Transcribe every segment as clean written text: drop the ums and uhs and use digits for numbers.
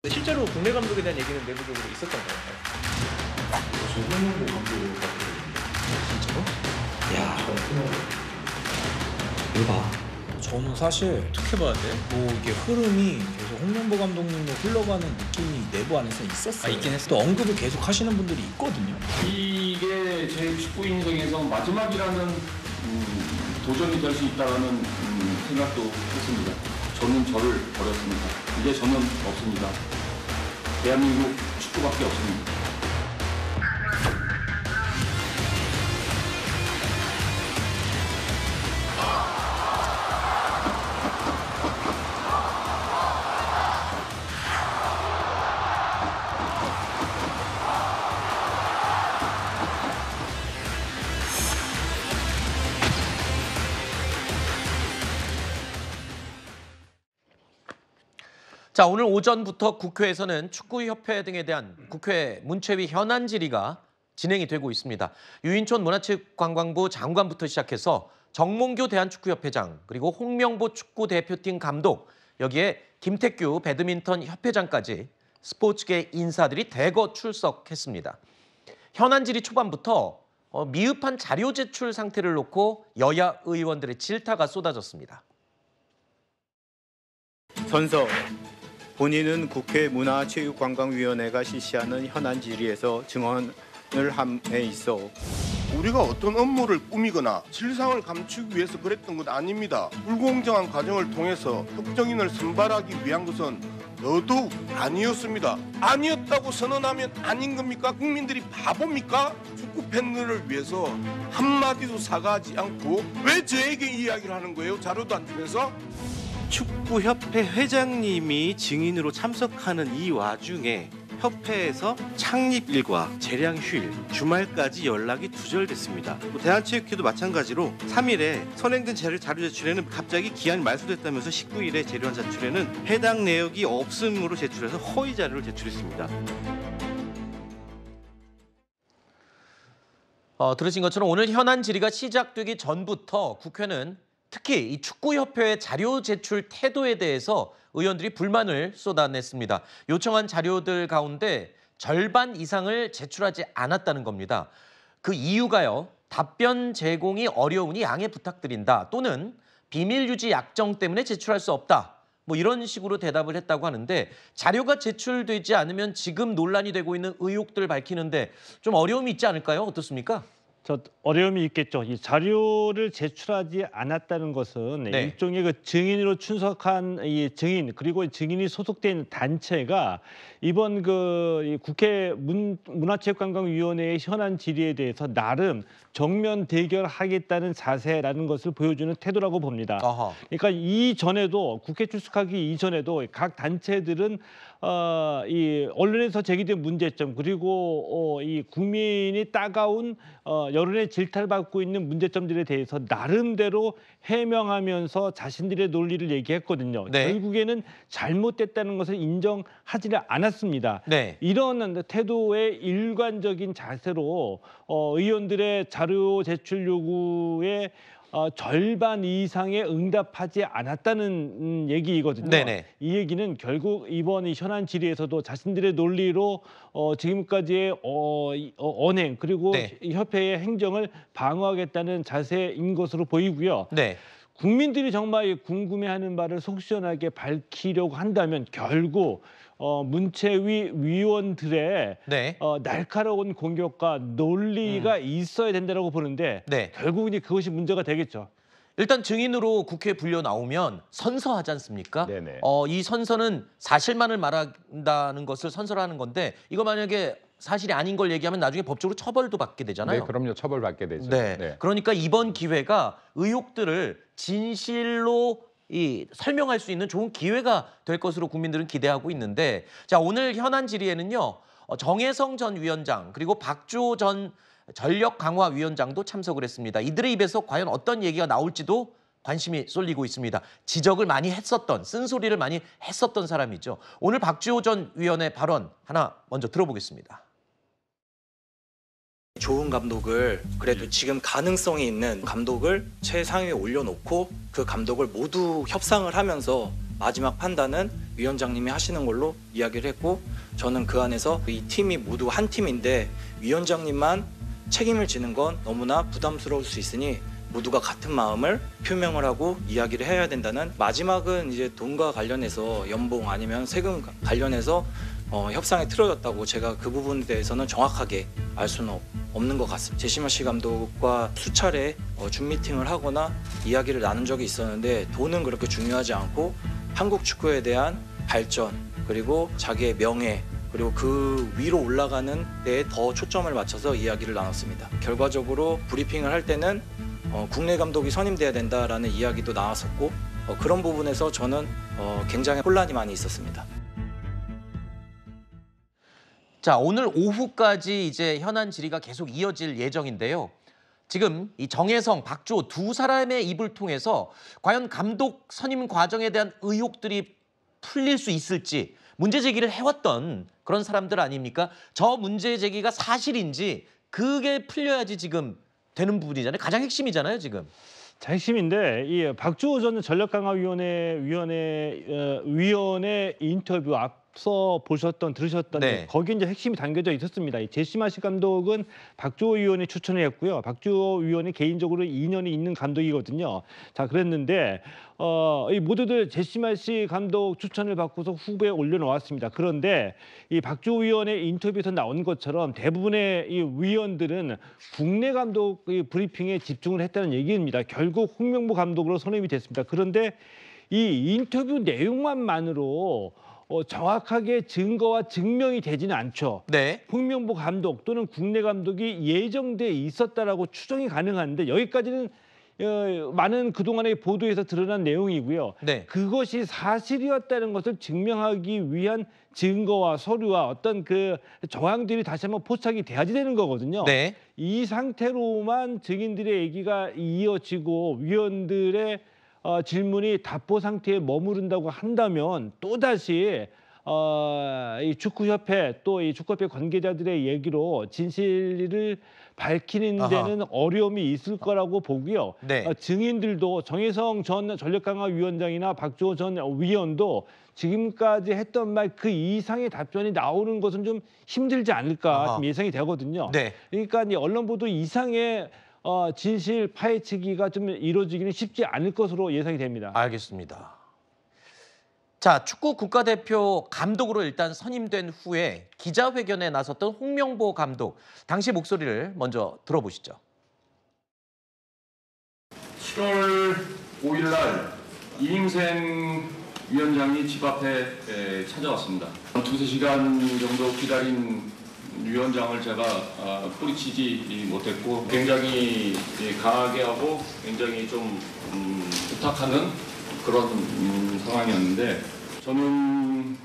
실제로 국내 감독에 대한 얘기는 내부적으로 있었던 거예요? 홍명보 감독을 진짜로? 야, 이거 봐. 저는 사실 어떻게 봐야 돼? 뭐 이게 흐름이 계속 홍명보 감독님으로 흘러가는 느낌이 내부 안에서 있었어요. 아, 있긴 했어. 또 언급을 계속 하시는 분들이 있거든요. 이게 제 축구 인생에서 마지막이라는 도전이 될 수 있다는 생각도 했습니다. 저는 저를 버렸습니다. 이제 저는 없습니다. 대한민국 축구밖에 없습니다. 자, 오늘 오전부터 국회에서는 축구협회 등에 대한 국회 문체위 현안 질의가 진행이 되고 있습니다. 유인촌 문화체육관광부 장관부터 시작해서 정몽규 대한축구협회장, 그리고 홍명보 축구대표팀 감독, 여기에 김택규 배드민턴 협회장까지 스포츠계 인사들이 대거 출석했습니다. 현안 질의 초반부터 미흡한 자료 제출 상태를 놓고 여야 의원들의 질타가 쏟아졌습니다. 선서, 본인은 국회 문화체육관광위원회가 실시하는 현안 질의에서 증언을 함에 있어 우리가 어떤 업무를 꾸미거나 실상을 감추기 위해서 그랬던 건 아닙니다. 불공정한 과정을 통해서 특정인을 선발하기 위한 것은 더더욱 아니었습니다. 아니었다고 선언하면 아닌 겁니까? 국민들이 바보입니까? 축구 팬들을 위해서 한마디도 사과하지 않고 왜 저에게 이야기를 하는 거예요? 자료도 안 주면서? 축구협회 회장님이 증인으로 참석하는 이 와중에 협회에서 창립일과 재량 휴일, 주말까지 연락이 두절됐습니다. 대한체육회도 마찬가지로 3일에 선행된 자료 제출에는 갑자기 기한이 말소됐다면서 19일에 재료안 제출에는 해당 내역이 없음으로 제출해서 허위 자료를 제출했습니다. 들으신 것처럼 오늘 현안 질의가 시작되기 전부터 국회는 특히 이 축구협회의 자료 제출 태도에 대해서 의원들이 불만을 쏟아냈습니다. 요청한 자료들 가운데 절반 이상을 제출하지 않았다는 겁니다. 그 이유가요, 답변 제공이 어려우니 양해 부탁드린다, 또는 비밀 유지 약정 때문에 제출할 수 없다, 뭐 이런 식으로 대답을 했다고 하는데, 자료가 제출되지 않으면 지금 논란이 되고 있는 의혹들 밝히는데 좀 어려움이 있지 않을까요? 어떻습니까? 저 어려움이 있겠죠. 이 자료를 제출하지 않았다는 것은 네. 일종의 그 증인으로 출석한 이 증인, 그리고 증인이 소속된 단체가 이번 이 국회 문화체육관광위원회의 현안 질의에 대해서 나름 정면 대결하겠다는 자세라는 것을 보여주는 태도라고 봅니다. 아하. 그러니까 이전에도 국회 출석하기 이전에도 각 단체들은 이 언론에서 제기된 문제점, 그리고 이 국민이 따가운 여론의 질타를 받고 있는 문제점들에 대해서 나름대로 해명하면서 자신들의 논리를 얘기했거든요. 네. 결국에는 잘못됐다는 것을 인정하지는 않았습니다. 네. 이런 태도의 일관적인 자세로 의원들의 자료 제출 요구에 절반 이상의 응답하지 않았다는 얘기이거든요. 네네. 이 얘기는 결국 이번 이 현안 질의에서도 자신들의 논리로 지금까지의 언행, 그리고 네. 협회의 행정을 방어하겠다는 자세인 것으로 보이고요. 네. 국민들이 정말 궁금해하는 바를 속 시원하게 밝히려고 한다면 결국 문체위 위원들의 네. 날카로운 공격과 논리가 있어야 된다고 보는데 네. 결국은 그것이 문제가 되겠죠. 일단 증인으로 국회에 불려 나오면 선서하지 않습니까? 네네. 이 선서는 사실만을 말한다는 것을 선서를 하는 건데, 이거 만약에 사실이 아닌 걸 얘기하면 나중에 법적으로 처벌도 받게 되잖아요. 네, 그럼요. 처벌받게 되죠. 네. 그러니까 이번 기회가 의혹들을 진실로 설명할 수 있는 좋은 기회가 될 것으로 국민들은 기대하고 있는데, 자, 오늘 현안 질의에는요, 정혜성 전 위원장, 그리고 박주호 전 전력강화위원장도 참석을 했습니다. 이들의 입에서 과연 어떤 얘기가 나올지도 관심이 쏠리고 있습니다. 지적을 많이 했었던, 쓴소리를 많이 했었던 사람이죠. 오늘 박주호 전 위원의 발언 하나 먼저 들어보겠습니다. 좋은 감독을, 그래도 지금 가능성이 있는 감독을 최상위에 올려놓고 그 감독을 모두 협상을 하면서 마지막 판단은 위원장님이 하시는 걸로 이야기를 했고 저는 그 안에서 이 팀이 모두 한 팀인데 위원장님만 책임을 지는 건 너무나 부담스러울 수 있으니 모두가 같은 마음을 표명을 하고 이야기를 해야 된다는 마지막은 이제 돈과 관련해서 연봉 아니면 세금 관련해서 협상에 틀어졌다고 제가 그 부분에 대해서는 정확하게 알 수는 없는 것 같습니다. 제시마시 감독과 수차례 줌 미팅을 하거나 이야기를 나눈 적이 있었는데 돈은 그렇게 중요하지 않고 한국 축구에 대한 발전 그리고 자기의 명예 그리고 그 위로 올라가는 데에 더 초점을 맞춰서 이야기를 나눴습니다. 결과적으로 브리핑을 할 때는 국내 감독이 선임돼야 된다라는 이야기도 나왔었고 그런 부분에서 저는 굉장히 혼란이 많이 있었습니다. 자, 오늘 오후까지 이제 현안 질의가 계속 이어질 예정인데요. 지금 이 정혜성, 박주호 두 사람의 입을 통해서 과연 감독 선임 과정에 대한 의혹들이 풀릴 수 있을지 문제 제기를 해왔던 그런 사람들 아닙니까? 저 문제 제기가 사실인지 그게 풀려야지 지금 되는 부분이잖아요. 가장 핵심이잖아요, 지금. 자, 핵심인데 이 박주호 전 전력강화위원회 위원의 인터뷰 앞서 들으셨던 네. 거기에 이제 핵심이 담겨져 있었습니다. 이 제시마시 감독은 박주호 위원이 추천을 했고요. 박주호 위원이 개인적으로 인연이 있는 감독이거든요. 자, 그랬는데 이 모두들 제시마시 감독 추천을 받고서 후보에 올려놓았습니다. 그런데 이 박주호 위원의 인터뷰에서 나온 것처럼 대부분의 이 위원들은 국내 감독 브리핑에 집중을 했다는 얘기입니다. 결국 홍명보 감독으로 선임이 됐습니다. 그런데 이 인터뷰 내용만으로 정확하게 증거와 증명이 되지는 않죠. 네. 홍명보 감독 또는 국내 감독이 예정돼 있었다라고 추정이 가능한데 여기까지는 많은 그동안의 보도에서 드러난 내용이고요. 네. 그것이 사실이었다는 것을 증명하기 위한 증거와 서류와 어떤 그 정황들이 다시 한번 포착이 돼야지 되는 거거든요. 네. 이 상태로만 증인들의 얘기가 이어지고 위원들의 질문이 답보 상태에 머무른다고 한다면 또다시 이 축구협회 또 이 축구협회 관계자들의 얘기로 진실을 밝히는 데는 어려움이 있을 거라고 보고요. 네. 증인들도 정혜성 전 전력강화위원장이나 박주호 전 위원도 지금까지 했던 말 그 이상의 답변이 나오는 것은 좀 힘들지 않을까 좀 예상이 되거든요. 네. 그러니까 이 언론 보도 이상의 진실 파헤치기가 좀 이루어지기는 쉽지 않을 것으로 예상이 됩니다. 알겠습니다. 자, 축구 국가대표 감독으로 일단 선임된 후에 기자회견에 나섰던 홍명보 감독. 당시 목소리를 먼저 들어보시죠. 7월 5일 날 이임생 위원장이 집 앞에 찾아왔습니다. 2~3시간 정도 기다린 위원장을 제가 뿌리치지 못했고 굉장히 강하게 하고 굉장히 좀 부탁하는 그런 상황이었는데 저는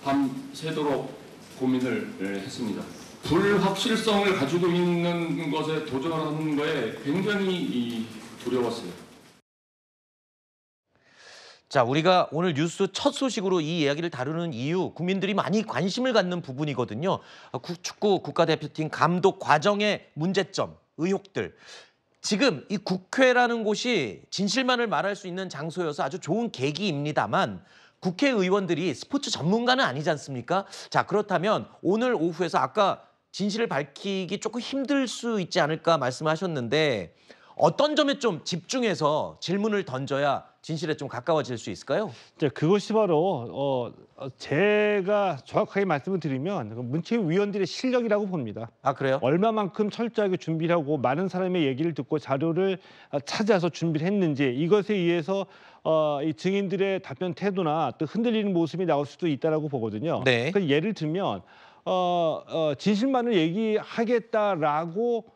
밤새도록 고민을 했습니다. 불확실성을 가지고 있는 것에 도전하는 거에 굉장히 두려웠어요. 자, 우리가 오늘 뉴스 첫 소식으로 이 이야기를 다루는 이유, 국민들이 많이 관심을 갖는 부분이거든요. 축구 국가대표팀 감독 과정의 문제점, 의혹들. 지금 이 국회라는 곳이 진실만을 말할 수 있는 장소여서 아주 좋은 계기입니다만 국회의원들이 스포츠 전문가는 아니지 않습니까? 자, 그렇다면 오늘 오후에서 아까 진실을 밝히기 조금 힘들 수 있지 않을까 말씀하셨는데 어떤 점에 좀 집중해서 질문을 던져야 진실에 좀 가까워질 수 있을까요? 자, 그것이 바로 제가 정확하게 말씀을 드리면 문체위원들의 실력이라고 봅니다. 아, 그래요? 얼마만큼 철저하게 준비를 하고 많은 사람의 얘기를 듣고 자료를 찾아서 준비를 했는지 이것에 의해서 이 증인들의 답변 태도나 또 흔들리는 모습이 나올 수도 있다라고 보거든요. 네. 그 예를 들면 진실만을 얘기하겠다라고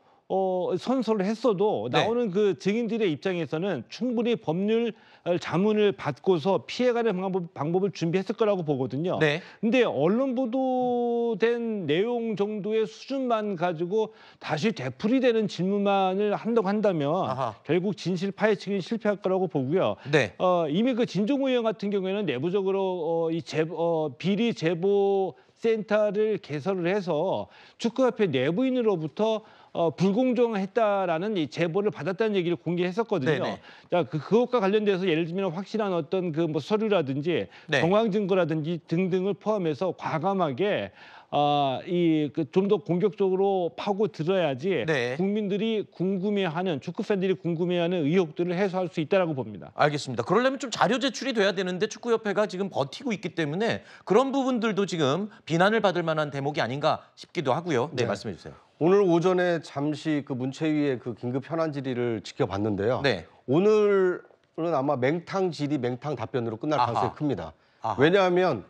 선서를 했어도 네. 나오는 그 증인들의 입장에서는 충분히 법률 자문을 받고서 피해가는 방법을 준비했을 거라고 보거든요. 네. 근데 언론 보도된 내용 정도의 수준만 가지고 다시 되풀이되는 질문만을 한다고 한다면 결국 진실 파헤치기는 실패할 거라고 보고요. 네. 이미 그 진종우 의원 같은 경우에는 내부적으로 비리 제보 센터를 개설을 해서 축구협회 내부인으로부터 불공정했다라는 이 제보를 받았다는 얘기를 공개했었거든요. 네네. 자, 그것과 관련돼서 예를 들면 확실한 어떤 그 뭐 서류라든지 네. 정황 증거라든지 등등을 포함해서 과감하게 좀 더 공격적으로 파고 들어야지 네. 국민들이 궁금해하는 축구 팬들이 궁금해하는 의혹들을 해소할 수 있다라고 봅니다. 알겠습니다. 그러려면 좀 자료 제출이 돼야 되는데 축구협회가 지금 버티고 있기 때문에 그런 부분들도 지금 비난을 받을 만한 대목이 아닌가 싶기도 하고요. 네, 네. 말씀해 주세요. 오늘 오전에 잠시 그 문체위의 그 긴급 현안 질의를 지켜봤는데요. 네. 오늘은 아마 맹탕 질의, 맹탕 답변으로 끝날 아하. 가능성이 큽니다. 아하. 왜냐하면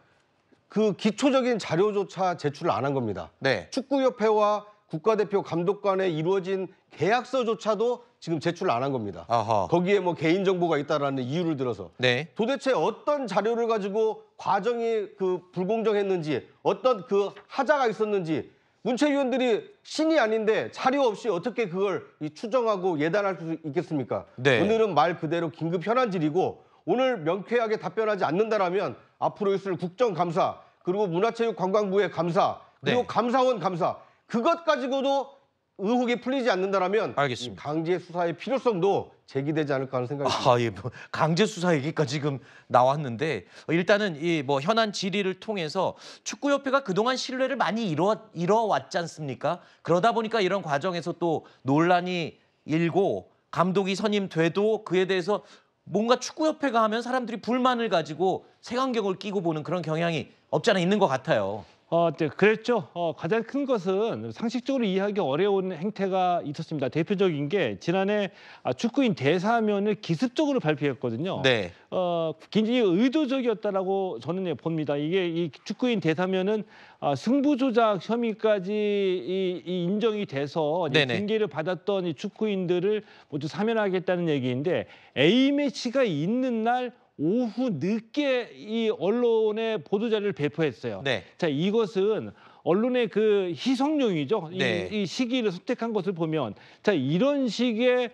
그 기초적인 자료조차 제출을 안 한 겁니다. 네. 축구협회와 국가대표 감독 간에 이루어진 계약서조차도 지금 제출 안 한 겁니다. 아하. 거기에 뭐 개인정보가 있다라는 이유를 들어서 네. 도대체 어떤 자료를 가지고 과정이 그 불공정했는지 어떤 그 하자가 있었는지 문체위원들이 신이 아닌데 자료 없이 어떻게 그걸 추정하고 예단할 수 있겠습니까? 네. 오늘은 말 그대로 긴급 현안질이고 오늘 명쾌하게 답변하지 않는다라면 앞으로 있을 국정감사 그리고 문화체육관광부의 감사 그리고 네. 감사원 감사 그것 가지고도 의혹이 풀리지 않는다라면 알겠습니다. 이 강제 수사의 필요성도 제기되지 않을까 하는 생각이 듭니다. 예, 뭐 강제 수사 얘기가 지금 나왔는데 일단은 이 뭐 현안 질의를 통해서 축구협회가 그동안 신뢰를 많이 이뤄왔지 않습니까? 그러다 보니까 이런 과정에서 또 논란이 일고 감독이 선임돼도 그에 대해서 뭔가 축구협회가 하면 사람들이 불만을 가지고 색안경을 끼고 보는 그런 경향이 없지 않아 있는 것 같아요. 네, 그랬죠. 가장 큰 것은 상식적으로 이해하기 어려운 행태가 있었습니다. 대표적인 게 지난해 축구인 대사면을 기습적으로 발표했거든요. 네. 굉장히 의도적이었다라고 저는 봅니다. 이게 이 축구인 대사면은 승부 조작 혐의까지 인정이 돼서 이제 네네. 징계를 받았던 이 축구인들을 모두 사면하겠다는 얘기인데 A 매치가 있는 날 오후 늦게 이 언론에 보도자료를 배포했어요. 네. 자, 이것은 언론의 그 희석용이죠. 네. 이 시기를 선택한 것을 보면 자, 이런 식의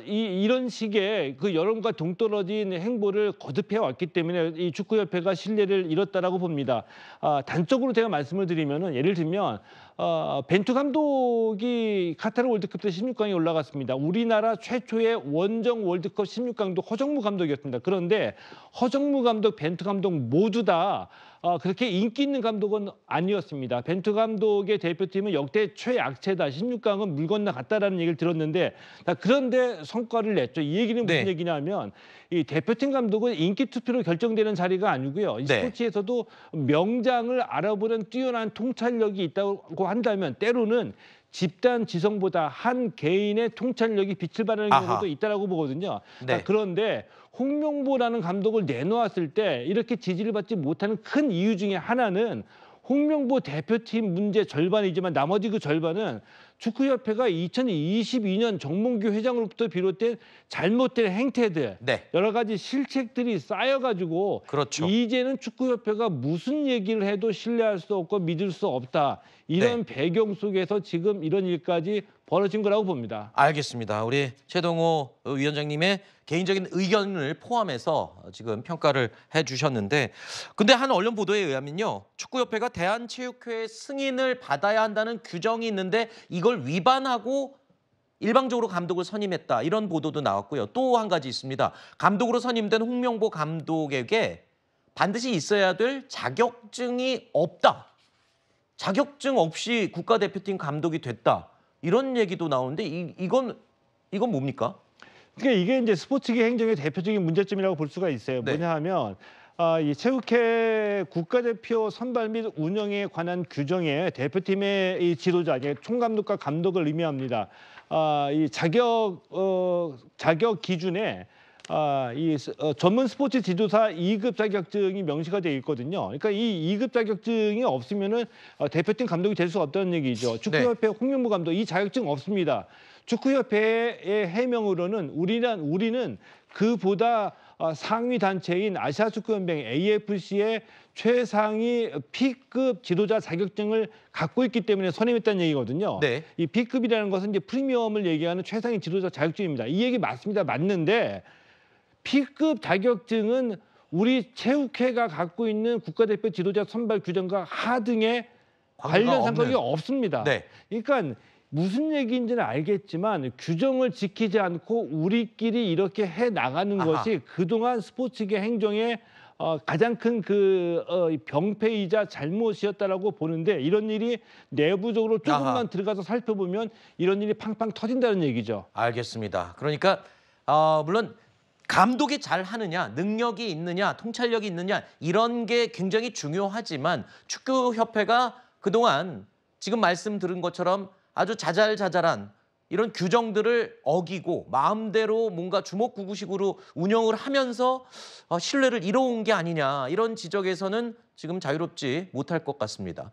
이런 식의 그 여론과 동떨어진 행보를 거듭해 왔기 때문에 이 축구협회가 신뢰를 잃었다라고 봅니다. 단적으로 제가 말씀을 드리면은 예를 들면 벤투 감독이 카타르 월드컵 때 16강에 올라갔습니다. 우리나라 최초의 원정 월드컵 16강도 허정무 감독이었습니다. 그런데 허정무 감독, 벤투 감독 모두 다 그렇게 인기 있는 감독은 아니었습니다. 벤투 감독의 대표팀은 역대 최약체다. 16강은 물 건너갔다라는 얘기를 들었는데 그런데 성과를 냈죠. 이 얘기는 무슨 네. 얘기냐면 이 대표팀 감독은 인기 투표로 결정되는 자리가 아니고요. 이 네. 스포츠에서도 명장을 알아보는 뛰어난 통찰력이 있다고 한다면 때로는 집단 지성보다 한 개인의 통찰력이 빛을 발하는 아하. 경우도 있다라고 보거든요. 네. 그런데 홍명보라는 감독을 내놓았을 때 이렇게 지지를 받지 못하는 큰 이유 중에 하나는 홍명보 대표팀 문제 절반이지만 나머지 그 절반은 축구협회가 2022년 정몽규 회장으로부터 비롯된 잘못된 행태들 네. 여러 가지 실책들이 쌓여가지고 그렇죠. 이제는 축구협회가 무슨 얘기를 해도 신뢰할 수 없고 믿을 수 없다. 이런 배경 속에서 지금 이런 일까지 벌어진 거라고 봅니다. 알겠습니다. 우리 최동호 위원장님의 개인적인 의견을 포함해서 지금 평가를 해주셨는데 근데 한 언론 보도에 의하면요. 축구협회가 대한체육회의 승인을 받아야 한다는 규정이 있는데 이걸 위반하고 일방적으로 감독을 선임했다. 이런 보도도 나왔고요. 또 한 가지 있습니다. 감독으로 선임된 홍명보 감독에게 반드시 있어야 될 자격증이 없다. 자격증 없이 국가대표팀 감독이 됐다. 이런 얘기도 나오는데 이건 뭡니까? 그러니까 이게 이제 스포츠계 행정의 대표적인 문제점이라고 볼 수가 있어요. 네. 뭐냐 하면 이 체육회 국가대표 선발 및 운영에 관한 규정에 대표팀의 이 지도자, 총감독과 감독을 의미합니다. 이 자격 기준에 전문 스포츠 지도사 2급 자격증이 명시가 되어 있거든요. 그러니까 이 2급 자격증이 없으면은 대표팀 감독이 될 수 없다는 얘기죠. 축구협회 홍명보 감독 이 자격증 없습니다. 축구협회의 해명으로는 우리는 그보다 상위 단체인 아시아축구연맹 AFC의 최상위 P급 지도자 자격증을 갖고 있기 때문에 선임했다는 얘기거든요. 네. 이 P급이라는 것은 이제 프리미엄을 얘기하는 최상위 지도자 자격증입니다. 이 얘기 맞습니다. 맞는데 P급 자격증은 우리 체육회가 갖고 있는 국가대표 지도자 선발 규정과 하등의 관련 상관이 없습니다. 네. 그러니까 무슨 얘기인지는 알겠지만 규정을 지키지 않고 우리끼리 이렇게 해 나가는 아하. 것이 그동안 스포츠계 행정의 가장 큰 그 병폐이자 잘못이었다라고 보는데, 이런 일이 내부적으로 조금만 아하. 들어가서 살펴보면 이런 일이 팡팡 터진다는 얘기죠. 알겠습니다. 그러니까 물론 감독이 잘 하느냐, 능력이 있느냐, 통찰력이 있느냐 이런 게 굉장히 중요하지만 축구협회가 그동안 지금 말씀 들은 것처럼 아주 자잘자잘한 이런 규정들을 어기고 마음대로 뭔가 주먹구구식으로 운영을 하면서 신뢰를 잃어온 게 아니냐, 이런 지적에서는 지금 자유롭지 못할 것 같습니다.